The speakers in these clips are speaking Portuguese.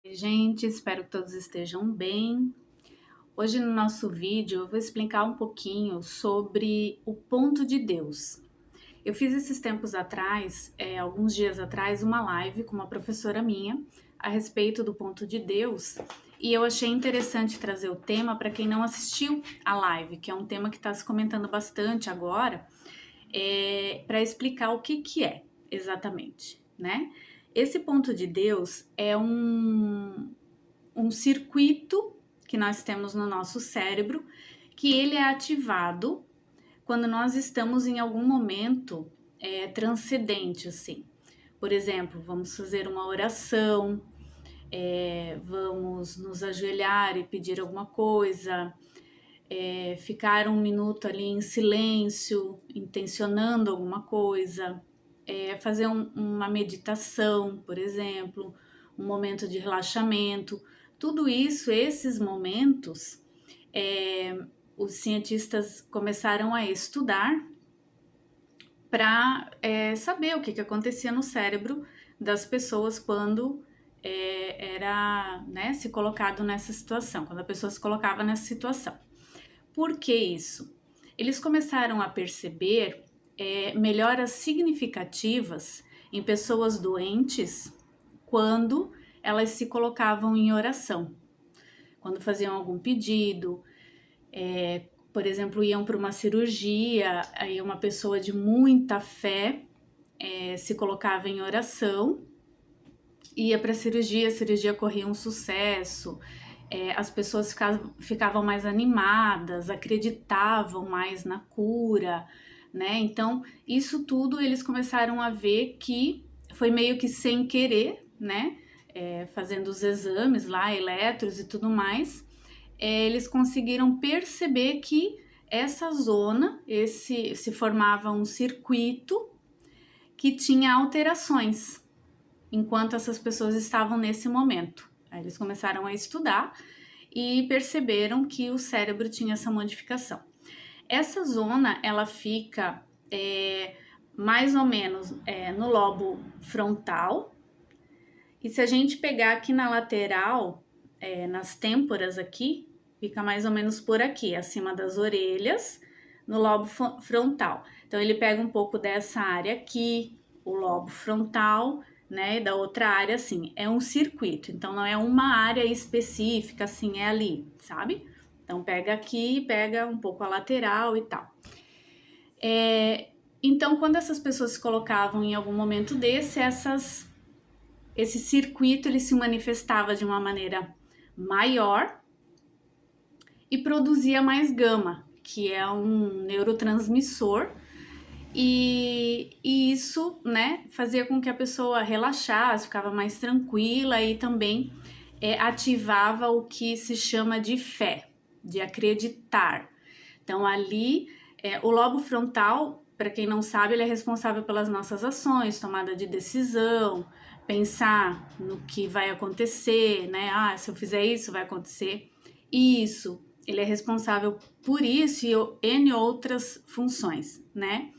Gente, espero que todos estejam bem. Hoje no nosso vídeo eu vou explicar um pouquinho sobre o ponto de Deus. Eu fiz esses tempos atrás, alguns dias atrás, uma live com uma professora minha a respeito do ponto de Deus e eu achei interessante trazer o tema para quem não assistiu a live, que é um tema que está se comentando bastante agora, para explicar o que é exatamente, né? Esse ponto de Deus é um circuito que nós temos no nosso cérebro, que ele é ativado quando nós estamos em algum momento transcendente, assim. Por exemplo, vamos fazer uma oração, vamos nos ajoelhar e pedir alguma coisa, ficar um minuto ali em silêncio, intencionando alguma coisa, fazer uma meditação, por exemplo, um momento de relaxamento. Tudo isso, esses momentos, os cientistas começaram a estudar para saber o que acontecia no cérebro das pessoas quando era, né, se colocado nessa situação, quando a pessoa se colocava nessa situação. Por que isso? Eles começaram a perceber melhoras significativas em pessoas doentes quando elas se colocavam em oração, quando faziam algum pedido, por exemplo, iam para uma cirurgia, aí uma pessoa de muita fé se colocava em oração, ia para a cirurgia corria um sucesso, as pessoas ficavam mais animadas, acreditavam mais na cura, né? Então, isso tudo eles começaram a ver que foi meio que sem querer, né? Fazendo os exames lá, eletros e tudo mais, eles conseguiram perceber que essa zona, se formava um circuito que tinha alterações enquanto essas pessoas estavam nesse momento. Aí eles começaram a estudar e perceberam que o cérebro tinha essa modificação. Essa zona, ela fica mais ou menos no lobo frontal, e se a gente pegar aqui na lateral, nas têmporas aqui, fica mais ou menos por aqui, acima das orelhas, no lobo frontal. Então ele pega um pouco dessa área aqui, o lobo frontal, né, e da outra área, assim, é um circuito, então não é uma área específica, assim, é ali, sabe? Então pega aqui, pega um pouco a lateral e tal. Então, quando essas pessoas se colocavam em algum momento desse, esse circuito ele se manifestava de uma maneira maior e produzia mais gama, que é um neurotransmissor, e isso, né, fazia com que a pessoa relaxasse, ficava mais tranquila e também ativava o que se chama de fé, de acreditar. Então ali, o lobo frontal, para quem não sabe, ele é responsável pelas nossas ações, tomada de decisão, pensar no que vai acontecer, né? Ah, se eu fizer isso, vai acontecer isso. Ele é responsável por isso e N outras funções, né?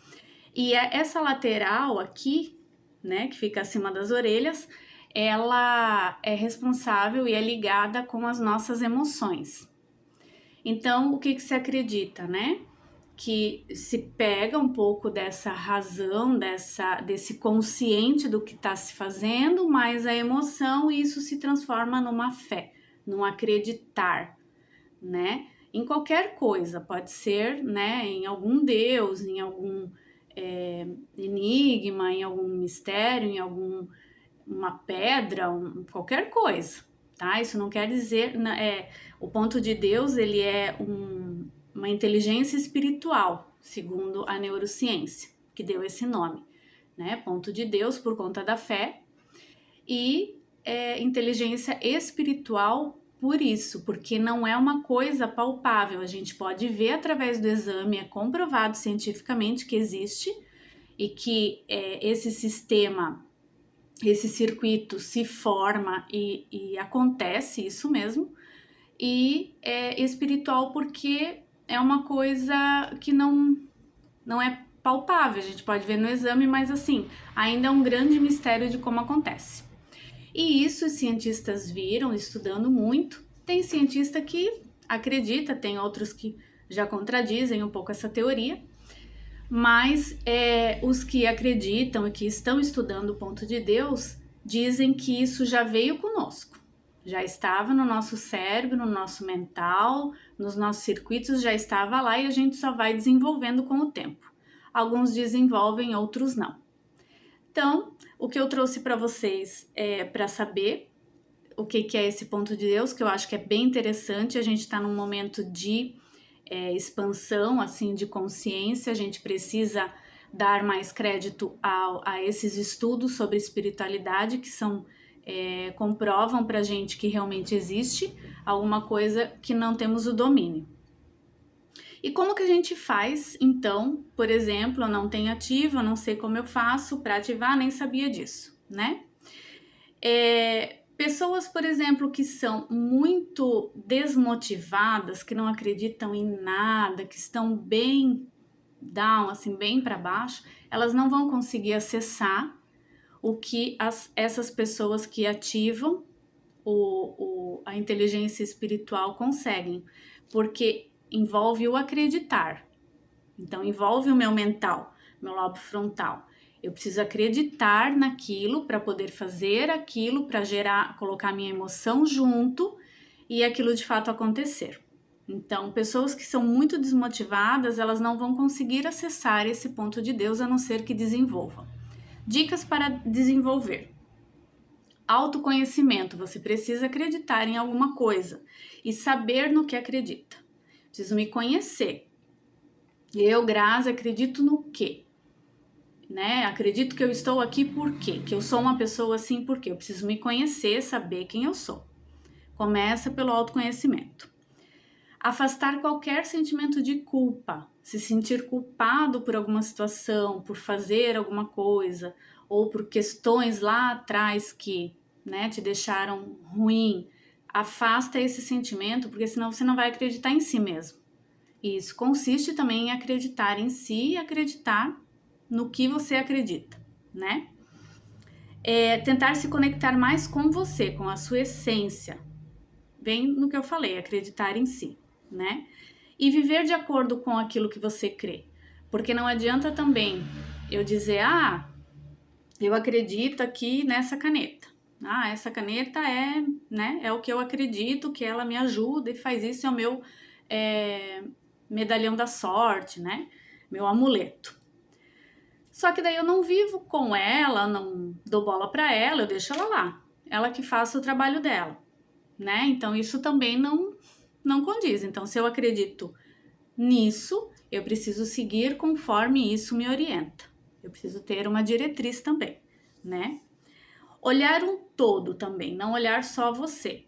E essa lateral aqui, né, que fica acima das orelhas, ela é responsável e é ligada com as nossas emoções. Então, o que se acredita, né? Que se pega um pouco dessa razão, desse consciente do que está se fazendo, mais a emoção, e isso se transforma numa fé, num acreditar, né? Em qualquer coisa, pode ser, né, em algum Deus, em algum enigma, em algum mistério, em uma pedra, qualquer coisa, tá? Isso não quer dizer, o ponto de Deus, ele é uma inteligência espiritual, segundo a neurociência, que deu esse nome, né? Ponto de Deus por conta da fé e inteligência espiritual por isso, porque não é uma coisa palpável, a gente pode ver através do exame, é comprovado cientificamente que existe e que esse sistema, esse circuito se forma e acontece isso mesmo, e é espiritual porque é uma coisa que não é palpável, a gente pode ver no exame, mas assim, ainda é um grande mistério de como acontece. E isso os cientistas viram, estudando muito. Tem cientista que acredita, tem outros que já contradizem um pouco essa teoria, mas os que acreditam e que estão estudando o ponto de Deus dizem que isso já veio conosco, já estava no nosso cérebro, no nosso mental, nos nossos circuitos, já estava lá e a gente só vai desenvolvendo com o tempo. Alguns desenvolvem, outros não. Então, o que eu trouxe para vocês é para saber o que é esse ponto de Deus, que eu acho que é bem interessante. A gente está num momento de expansão, assim, de consciência. A gente precisa dar mais crédito a esses estudos sobre espiritualidade que comprovam para a gente que realmente existe alguma coisa que não temos o domínio. E como que a gente faz, então, por exemplo, eu não tenho ativo, eu não sei como eu faço para ativar, nem sabia disso, né? Pessoas, por exemplo, que são muito desmotivadas, que não acreditam em nada, que estão bem down, assim, bem para baixo, elas não vão conseguir acessar o que essas pessoas que ativam a inteligência espiritual conseguem, porque envolve o acreditar. Então, envolve o meu mental, meu lobo frontal. Eu preciso acreditar naquilo para poder fazer aquilo, para colocar minha emoção junto e aquilo de fato acontecer. Então, pessoas que são muito desmotivadas, elas não vão conseguir acessar esse ponto de Deus a não ser que desenvolvam. Dicas para desenvolver. Autoconhecimento. Você precisa acreditar em alguma coisa e saber no que acredita. Preciso me conhecer. Eu, Grazi, acredito no quê? Né? Acredito que eu estou aqui por quê? Que eu sou uma pessoa assim por quê? Eu preciso me conhecer, saber quem eu sou. Começa pelo autoconhecimento. Afastar qualquer sentimento de culpa. Se sentir culpado por alguma situação, por fazer alguma coisa, ou por questões lá atrás que, né, te deixaram ruim. Afasta esse sentimento, porque senão você não vai acreditar em si mesmo. E isso consiste também em acreditar em si e acreditar no que você acredita, né? Tentar se conectar mais com você, com a sua essência. Bem no que eu falei, acreditar em si, né? E viver de acordo com aquilo que você crê. Porque não adianta também eu dizer, eu acredito aqui nessa caneta. Essa caneta é o que eu acredito, que ela me ajuda e faz isso, é o meu medalhão da sorte, né? Meu amuleto. Só que daí eu não vivo com ela, não dou bola para ela, eu deixo ela lá. Ela que faça o trabalho dela, né? Então isso também não condiz. Então se eu acredito nisso, eu preciso seguir conforme isso me orienta. Eu preciso ter uma diretriz também, né? Olhar um todo também, não olhar só você.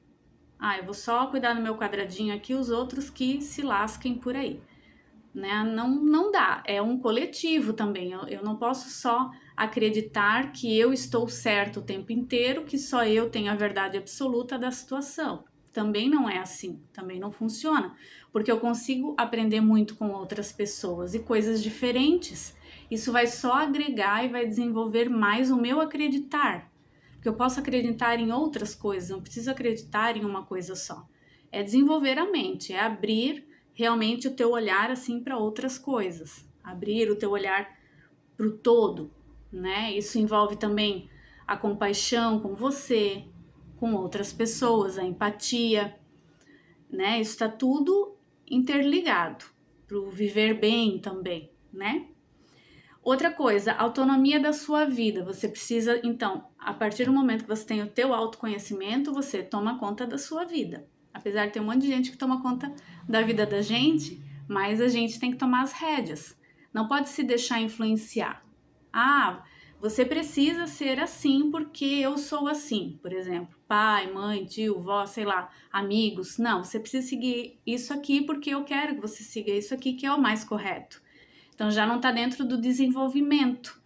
Eu vou só cuidar do meu quadradinho aqui, os outros que se lasquem por aí. Né? Não dá, é um coletivo também. Eu não posso só acreditar que eu estou certo o tempo inteiro, que só eu tenho a verdade absoluta da situação. Também não é assim, também não funciona, porque eu consigo aprender muito com outras pessoas e coisas diferentes. Isso vai só agregar e vai desenvolver mais o meu acreditar, porque eu posso acreditar em outras coisas, não preciso acreditar em uma coisa só. É desenvolver a mente, é abrir realmente o teu olhar assim para outras coisas, abrir o teu olhar para o todo, né? Isso envolve também a compaixão com você, com outras pessoas, a empatia, né? Isso está tudo interligado para o viver bem também, né? Outra coisa, autonomia da sua vida. Você precisa, então, a partir do momento que você tem o teu autoconhecimento, você toma conta da sua vida. Apesar de ter um monte de gente que toma conta da vida da gente, mas a gente tem que tomar as rédeas. Não pode se deixar influenciar. Você precisa ser assim porque eu sou assim. Por exemplo, pai, mãe, tio, vó, sei lá, amigos. Não, você precisa seguir isso aqui porque eu quero que você siga isso aqui que é o mais correto. Então já não está dentro do desenvolvimento.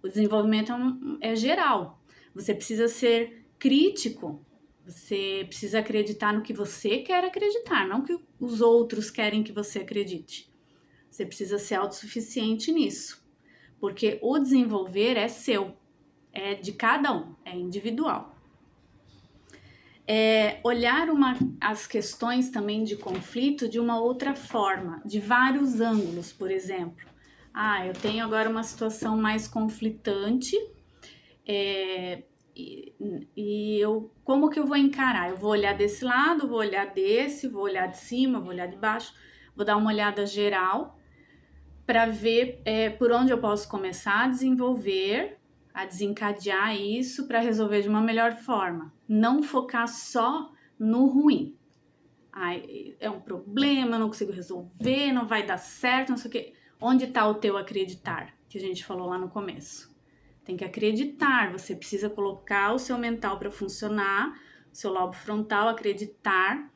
O desenvolvimento é geral. Você precisa ser crítico. Você precisa acreditar no que você quer acreditar, não que os outros querem que você acredite. Você precisa ser autossuficiente nisso, porque o desenvolver é seu, é de cada um, é individual. olhar as questões também de conflito de uma outra forma, de vários ângulos, por exemplo. Eu tenho agora uma situação mais conflitante, e como que eu vou encarar? Eu vou olhar desse lado, vou olhar desse, vou olhar de cima, vou olhar de baixo, vou dar uma olhada geral para ver por onde eu posso começar a desenvolver, a desencadear isso para resolver de uma melhor forma. Não focar só no ruim. É um problema, não consigo resolver, não vai dar certo, não sei o quê. Onde está o teu acreditar, que a gente falou lá no começo? Tem que acreditar, você precisa colocar o seu mental para funcionar, seu lobo frontal, acreditar,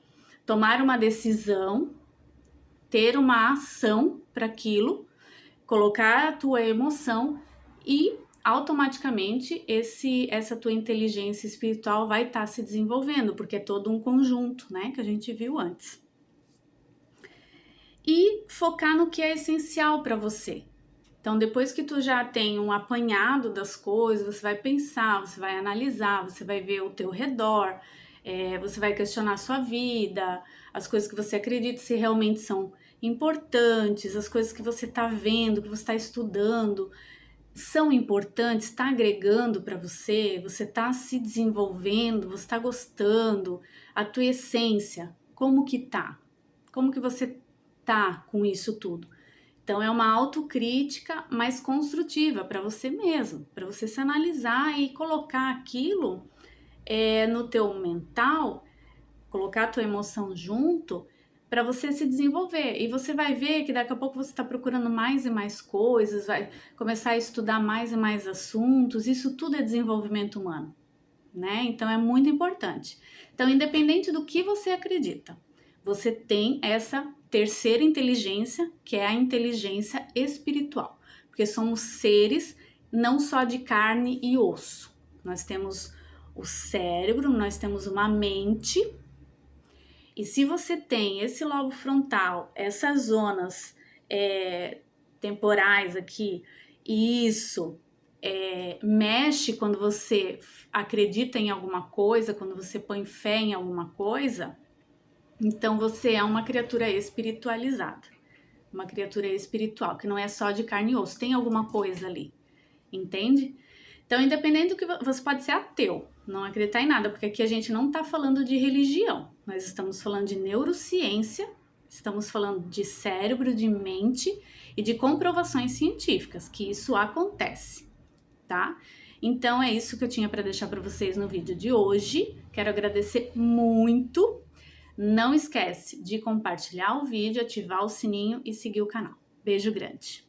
tomar uma decisão, ter uma ação para aquilo, colocar a tua emoção e automaticamente essa tua inteligência espiritual vai estar se desenvolvendo, porque é todo um conjunto, né, que a gente viu antes. E focar no que é essencial para você. Então, depois que tu já tem um apanhado das coisas, você vai pensar, você vai analisar, você vai ver o teu redor, você vai questionar a sua vida, as coisas que você acredita se realmente são importantes, as coisas que você está vendo, que você está estudando, são importantes, está agregando para você está se desenvolvendo, você está gostando, a tua essência, como que tá? Como que você tá com isso tudo? Então é uma autocrítica mais construtiva para você mesmo, para você se analisar e colocar aquilo no teu mental, colocar a tua emoção junto para você se desenvolver. E você vai ver que daqui a pouco você está procurando mais e mais coisas, vai começar a estudar mais e mais assuntos. Isso tudo é desenvolvimento humano, né? Então é muito importante. Então, independente do que você acredita, você tem essa terceira inteligência, que é a inteligência espiritual, porque somos seres não só de carne e osso. Nós temos o cérebro, nós temos uma mente. E se você tem esse lobo frontal, essas zonas temporais aqui, e isso mexe quando você acredita em alguma coisa, quando você põe fé em alguma coisa, então você é uma criatura espiritualizada, uma criatura espiritual, que não é só de carne e osso, tem alguma coisa ali, entende? Então, independente do que você pode ser ateu, não acreditar em nada, porque aqui a gente não está falando de religião, nós estamos falando de neurociência, estamos falando de cérebro, de mente e de comprovações científicas, que isso acontece, tá? Então, é isso que eu tinha para deixar para vocês no vídeo de hoje. Quero agradecer muito. Não esquece de compartilhar o vídeo, ativar o sininho e seguir o canal. Beijo grande!